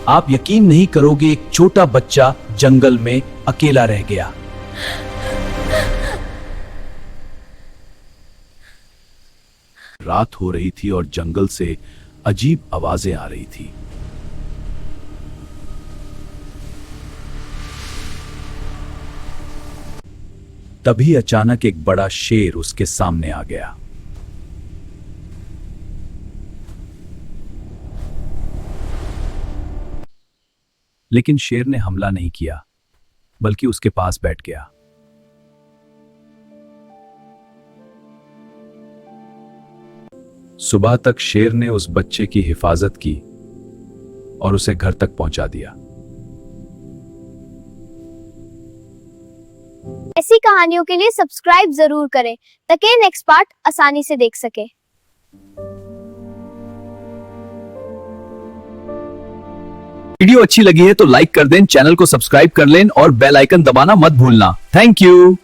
आप यकीन नहीं करोगे, एक छोटा बच्चा जंगल में अकेला रह गया। रात हो रही थी और जंगल से अजीब आवाजें आ रही थी। तभी अचानक एक बड़ा शेर उसके सामने आ गया। लेकिन शेर ने हमला नहीं किया, बल्कि उसके पास बैठ गया। सुबह तक शेर ने उस बच्चे की हिफाजत की और उसे घर तक पहुंचा दिया। ऐसी कहानियों के लिए सब्सक्राइब जरूर करें ताकि नेक्स्ट पार्ट आसानी से देख सके। वीडियो अच्छी लगी है तो लाइक कर दें, चैनल को सब्सक्राइब कर लें और बेल आइकन दबाना मत भूलना। Thank you.